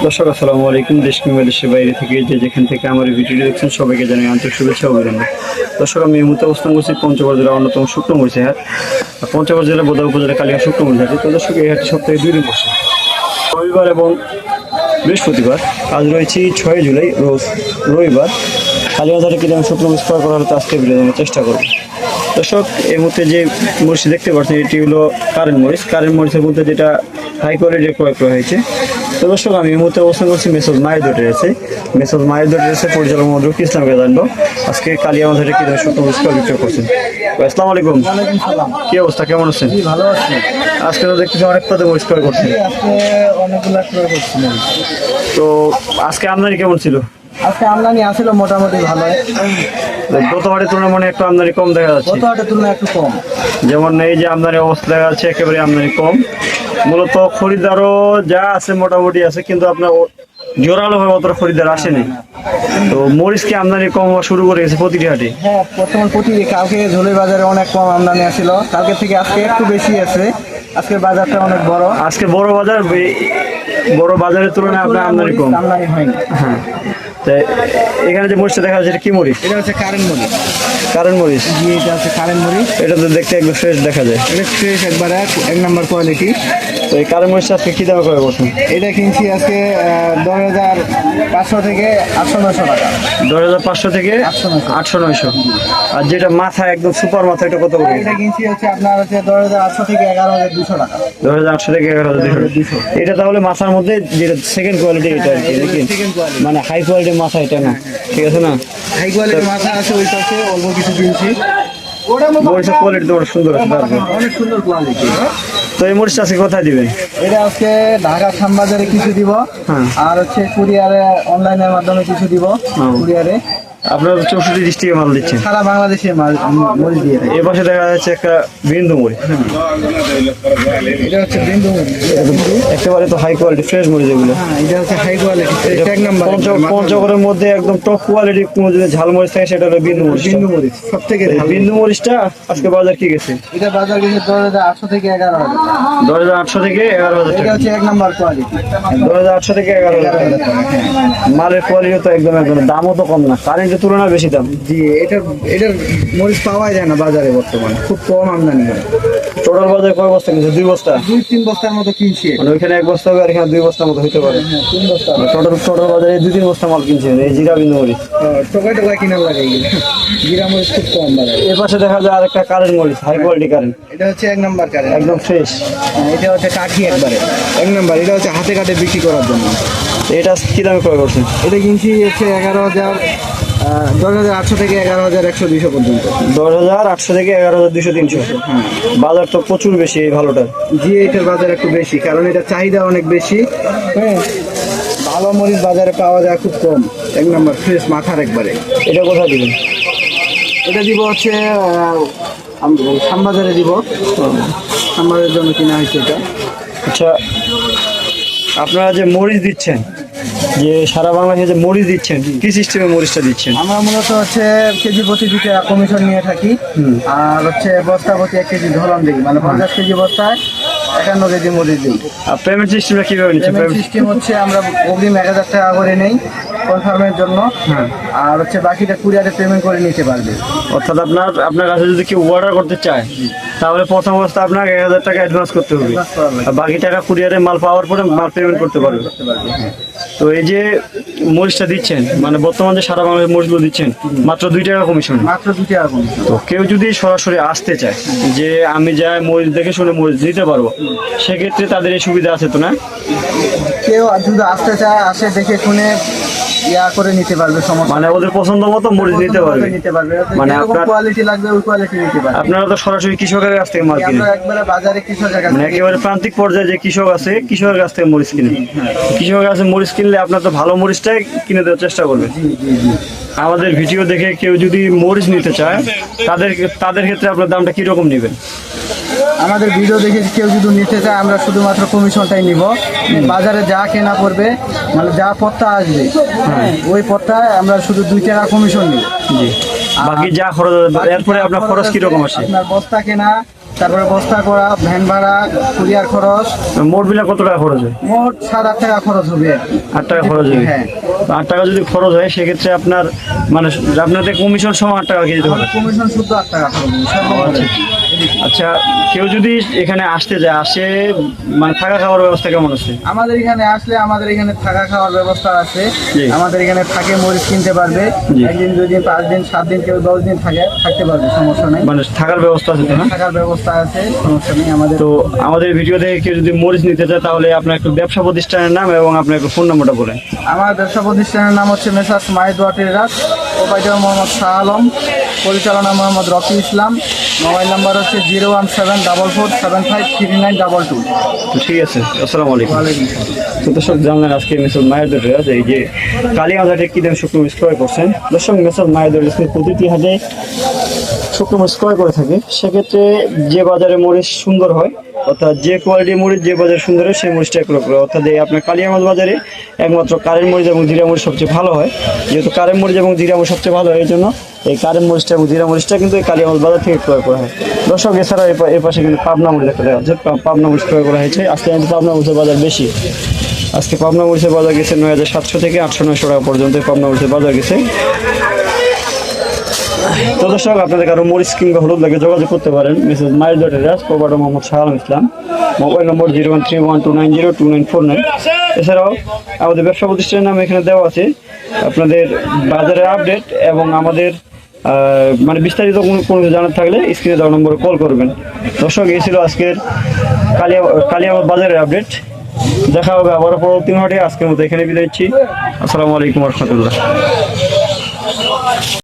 দর্শক আসসালামু আলাইকুম। দেশ কিংবা দেশের বাইরে থেকে যেখান থেকে আমার এই ভিডিওটি দেখছেন সবাইকে জানাই আন্তরিক শুভেচ্ছা ও অভিনন্দন। দর্শক, আমি এই মুহূর্তে অবস্থান করছি পঞ্চগড় জেলার অন্যতম শুকনো মরিচ হাট। পঞ্চগড় জেলা বোদা উপজেলা কালিয়া শুকনো মরিচ হাটে। তো দর্শক, এই হাটটি সপ্তাহে 2 দিন বসে, রবিবার এবং বৃহস্পতিবার। আজ রয়েছে 6 জুলাই, রোজ রবিবার। কালীবাজারে কিনে আমি শুকনো মরিচ ক্রয় করা হলে আজকে ভিডিও দেওয়ার চেষ্টা করব। দর্শক, এই মুহূর্তে যে মরিচ দেখতে পাচ্ছেন এটি হলো কারেন্ট মরিচ। কারেন্ট মরিচের মধ্যে যেটা হাই কোয়ালিটির ক্রয় করা হয়েছে। তো দর্শক, আমি এই মুহূর্তে অবস্থান করছি মেসেজ মায়ের দোটের আছে। মেসেজ মায়ের দোটের আছে পরিচালক মোহাম্মদ রফি ইসলামকে জানবো আজকে কালিয়া বাজারে কি ধরনের শুকনো মরিচ ক্রয় বিক্রয় করছেন। আসসালামু আলাইকুম। কি অবস্থা, কেমন আছেন? ভালো আছে। আজকে তো দেখতেছি অনেক পদে মরিচ ক্রয় করছেন। আজকে অনেকগুলো ক্রয় করছিলাম। তো আজকে আমদানি কেমন ছিল? আজকে আমদানি আসলে মোটামুটি ভালো। গত হাটের তুলনায় মনে একটু আমদানি কম দেখা যাচ্ছে। গত হাটের তুলনায় একটু কম। যেমন এই যে আমদানি অবস্থা দেখা যাচ্ছে একেবারে আমদানি কম। মূলত খরিদ্দারও যা আছে মোটামুটি আছে, কিন্তু আপনার জোরালো ভাবে অতটা খরিদ্দার আসেনি। তো মরিচ কি আমদানি কম হওয়া শুরু করে গেছে প্রতিটি হাটে? হ্যাঁ, বর্তমান কালকে ঝোলের বাজারে অনেক কম আমদানি আসছিল। কালকে থেকে আজকে একটু বেশি আছে। আজকের বাজারটা অনেক বড়। আজকে বড় বাজার, বড় বাজারের তুলনায় আপনার আমদানি কম। আমদানি হয়নি। হ্যাঁ, তাই এখানে যে মরিচটা দেখা যাচ্ছে এটা কি মরিচ? এটা হচ্ছে কারেন্ট মরিচ। কারেন্ট মরিচ? জি, এটা হচ্ছে কারেন্ট মরিচ। এটা তো দেখতে একদম ফ্রেশ দেখা যায়। এটা ফ্রেশ, একবারে 1 নাম্বার কোয়ালিটি। তো এই কারেন্ট মরিচটা আজকে কি দামে ক্রয় করছেন? এটা কিনছি আজকে 10,500 থেকে 800-900 টাকা। 10,500 থেকে 800-900। আর যেটা মাথা একদম সুপার মাথা, এটা কত করে? এটা কিনছি হচ্ছে আপনার হচ্ছে 10,800 থেকে 11,200 টাকা। 10,800 থেকে 11,200। এটা তাহলে মাথার মধ্যে যেটা সেকেন্ড কোয়ালিটি, এটা আর কি দেখি, মানে হাই কোয়ালিটির মাথা এটা না, ঠিক আছে না? হাই কোয়ালিটির মাথা আছে, ওই পাশে অল্প কিছু কিনছি। মরিচের কোয়ালিটি তো সুন্দর আছে, তারপর অনেক সুন্দর কোয়ালিটি। তো এই মরিচটা আজকে কোথায় দিবেন? এটা আজকে ঢাকা খামবাজারে কিছু দিব, আর হচ্ছে কুরিয়ারে অনলাইনের মাধ্যমে কিছু দিব। কুরিয়ারে আপনারা 64 ডিস্ট্রিক্টে মাল দিচ্ছেন? সারা বাংলাদেশে মরিচ দিয়ে থাকে। এ পাশে দেখা যাচ্ছে একটা বিন্দু মরিচ। এটা হচ্ছে বিন্দু মরিচ, একেবারে তো হাই কোয়ালিটি ফ্রেশ মরিচ এগুলো। হ্যাঁ, এটা হচ্ছে হাই কোয়ালিটি, এক নাম্বার। পঞ্চগড়ের মধ্যে একদম টপ কোয়ালিটি কোনো যদি ঝাল মরিচ থাকে সেটা হলো বিন্দু মরিচ। বিন্দু মরিচ সব থেকে বিন্দু মরিচটা আজকে বাজার কি গেছে? এটা বাজার গেছে 10,800 থেকে 11,000। 10,800 থেকে 11,000 এটা টাকা। হচ্ছে এক নাম্বার কোয়ালিটি। 10,800 থেকে 11,000 টাকা। মালের কোয়ালিটি তো একদম দামও তো কম না, কারেন্টের তুলনায় বেশি দাম। জি, এটার মরিচ পাওয়া যায় না বাজারে, বর্তমানে খুব কম আমদানি হয়। টোটাল বাজারে কয় বস্তা কিনছে? 2 বস্তা? 2-3 বস্তার মতো কিনছি। মানে ওইখানে 1 বস্তা হবে আর এখানে 2 বস্তার মতো হইতে পারে। 3 বস্তা। টোটাল বাজারে 2-3 বস্তা মাল কিনছেন এই জিরা বিন্দু মরিচ। টোকাই টোকাই কিনার লাগে এগুলো। জিরা মরিচ খুব কম বাজারে। এর পাশে দেখা যায় আরেকটা কারেন্ট মরিচ, হাই কোয়ালিটি কারেন্ট, এটা হচ্ছে এক নাম্বার কারেন্ট, একদম ফ্রেশ। এটা হচ্ছে কাঠি একবারে এক নাম্বার। এটা হচ্ছে হাতে কাটে বিক্রি করার জন্য। এটা কি দামে ক্রয় করছেন? এটা কিনছি হচ্ছে 10,800 থেকে 11,100-200 পর্যন্ত। 10,800 থেকে 11,200-300। বাজার তো প্রচুর বেশি এই ভালোটার। জি, এটার বাজার একটু বেশি, কারণ এটা চাহিদা অনেক বেশি। হ্যাঁ, ভালো মরিচ বাজারে পাওয়া যায় খুব কম। এক নাম্বার ফ্রেশ মাথার একবারে। এটা কোথায় দিবেন? এটা দিব হচ্ছে খামবাজারে দিব। খামবাজারের জন্য কিনা হয়েছে এটা। আচ্ছা, আপনারা যে মরিচ দিচ্ছেন, যে সারা বাংলাদেশে যে মরিচ দিচ্ছেন, কি সিস্টেমে মরিচটা দিচ্ছেন? আমরা মূলত হচ্ছে কেজি প্রতি 2 টাকা কমিশন নিয়ে থাকি। আর হচ্ছে বস্তা প্রতি 1 কেজি ধরন দিই, মানে 50 কেজি বস্তায় 51 কেজি মরিচ দিই। আর পেমেন্ট সিস্টেমটা কিভাবে নিচ্ছেন? পেমেন্ট সিস্টেম হচ্ছে আমরা অগ্রিম 1,000 টাকা করে নেই কনফার্মের জন্য। আর হচ্ছে বাকিটা কুরিয়ারে পেমেন্ট করে নিতে পারবে। অর্থাৎ আপনার কাছে যদি কেউ অর্ডার করতে চায় তাহলে প্রথম অবস্থা আপনাকে 1,000 টাকা অ্যাডভান্স করতে হবে, আর বাকি টাকা কুরিয়ারে মাল পাওয়ার পরে মাল পেমেন্ট করতে পারবে। তো এই যে মরিচটা দিচ্ছেন, মানে বর্তমানে সারা বাংলাদেশ মরিচগুলো দিচ্ছেন মাত্র 2 টাকা কমিশন। মাত্র 2 টাকা কমিশন। তো কেউ যদি সরাসরি আসতে চায় যে আমি যাই মরিচ দেখে শুনে মরিচ নিতে পারবো, সেক্ষেত্রে তাদের এই সুবিধা আছে তো না? কেউ যদি আসতে চায় আসে দেখে শুনে করে নিতে পারবে, সমস্যা মানে ওদের পছন্দ মতো মরিচ নিতে পারবে। মানে আপনার কোয়ালিটি লাগবে ওই কোয়ালিটি নিতে পারবে। আপনারা তো সরাসরি কৃষকের কাছ থেকে মাল কিনেন? আমরা একবারে বাজারে কৃষকের কাছে, মানে একেবারে প্রান্তিক পর্যায়ে যে কৃষক আছে কৃষকের কাছ থেকে মরিচ কিনেন। কৃষকের কাছে মরিচ কিনলে আপনার তো ভালো মরিচটাই কিনে দেওয়ার চেষ্টা করবেন। আমাদের ভিডিও দেখে কেউ যদি মরিচ নিতে চায় তাদের ক্ষেত্রে আপনার দামটা কিরকম নেবেন? আমাদের ভিডিও দেখে কেউ যদি নিতে চায় আমরা শুধুমাত্র কমিশনটাই নিব। বাজারে যা কেনা পড়বে, মানে যা পত্তা আসবে ওই পত্তায় আমরা শুধু 2 টাকা কমিশন নিব। জি, বাকি যা খরচ এরপরে আপনার খরচ কিরকম আসে? আপনার বস্তা কেনা, তারপরে বস্তা করা, ভ্যান ভাড়া, কুরিয়ার খরচ, মোট বিলা কত টাকা খরচ হয়? মোট 7-8 টাকা খরচ হবে। 8 টাকা খরচ হবে। হ্যাঁ। 8 টাকা যদি খরচ হয় সেক্ষেত্রে আপনার মানে আপনাদের কমিশন সহ 8 টাকা কেজি দিতে হবে। আমাদের কমিশন শুদ্ধ 8 টাকা খরচ হবে, সর্বমোট। আচ্ছা, কেউ যদি এখানে আসতে যায়, আসে মানে থাকা খাওয়ার ব্যবস্থা কেমন আছে? আমাদের এখানে আসলে আমাদের এখানে থাকা খাওয়ার ব্যবস্থা আছে। জি। আমাদের এখানে থাকে মরিচ কিনতে পারবে, জি। 1 দিন 2 দিন 5 দিন 7 দিন কেউ 10 দিন থাকতে পারবে, সমস্যা নেই। মানে থাকার ব্যবস্থা আছে তো না? থাকার ব্যবস্থা আছে, সমস্যা নেই আমাদের। তো আমাদের ভিডিও দেখে কেউ যদি মরিচ নিতে চায় তাহলে আপনার একটু ব্যবসা প্রতিষ্ঠানের নাম এবং আপনার একটু ফোন নাম্বারটা বলেন। আমার ব্যবসা প্রতিষ্ঠানের নাম হচ্ছে Messrs Mahidua Traders, proprietor Mohammad Shah Alam, পরিচালনা মোহাম্মদ রফি ইসলাম। মোবাইল নাম্বার হচ্ছে 01744753922। তো ঠিক আছে, আসসালামু আলাইকুম। ওয়ালাইকুম। তো দর্শক জানলেন আজকে মেসার্স মাহিদুর রিয়াজ এই যে কালিয়াগঞ্জ হাটে কি দাম শুকনো মরিচ ক্রয় করছেন। দর্শক মেসার্স মাহিদুর রিয়াজ প্রতিটি হাটে শুকনো মরিচ ক্রয় করে থাকে। সেক্ষেত্রে যে বাজারে মরিচ সুন্দর হয়, অর্থাৎ যে কোয়ালিটির মরিচ যে বাজারে সুন্দর হয় সেই মরিচটা ক্রয় করে। অর্থাৎ এই আপনার কালিয়াগঞ্জ বাজারে একমাত্র কারেন্ট মরিচ এবং জিরা মরিচ সবচেয়ে ভালো হয়। যেহেতু কারেন্ট মরিচ এবং জিরা মরিচ সবচেয়ে ভালো হয়, এই জন্য এই কারেন্ট মরিচটা এবং জিরা মরিচটা কিন্তু এই কালিয়াগঞ্জ বাজার থেকে ক্রয় করা হয়। দর্শক এছাড়াও এর পাশে কিন্তু পাবনা মরিচ একটা দেওয়া হচ্ছে, পাবনা মরিচ ক্রয় করা হয়েছে। আজকে কিন্তু পাবনা মরিচের বাজার বেশি। আজকে পাবনা মরিচের বাজার গেছে 9700 থেকে 800-900 টাকা পর্যন্ত পাবনা মরিচের বাজার গেছে। তো দর্শক আপনাদের কারো মরিচ কিংবা হলুদ লাগে যোগাযোগ করতে পারেন Mrs Mahidur Riaz, proprietor Mohammad Shah Alam Islam. Mobile number 01312902949। এছাড়াও আমাদের ব্যবসা প্রতিষ্ঠানের নাম এখানে দেওয়া আছে। আপনাদের বাজারের আপডেট এবং আমাদের মানে বিস্তারিত কোনো জানার থাকলে স্ক্রিনে দেওয়া নম্বরে কল করবেন। দর্শক এই ছিল আজকের কালিয়াগঞ্জ বাজারের আপডেট। দেখা হবে আবার পরবর্তী হাটে। আজকের মতো এখানে বিদায় নিচ্ছি। আসসালামু আলাইকুম ওয়া রাহমাতুল্লাহ।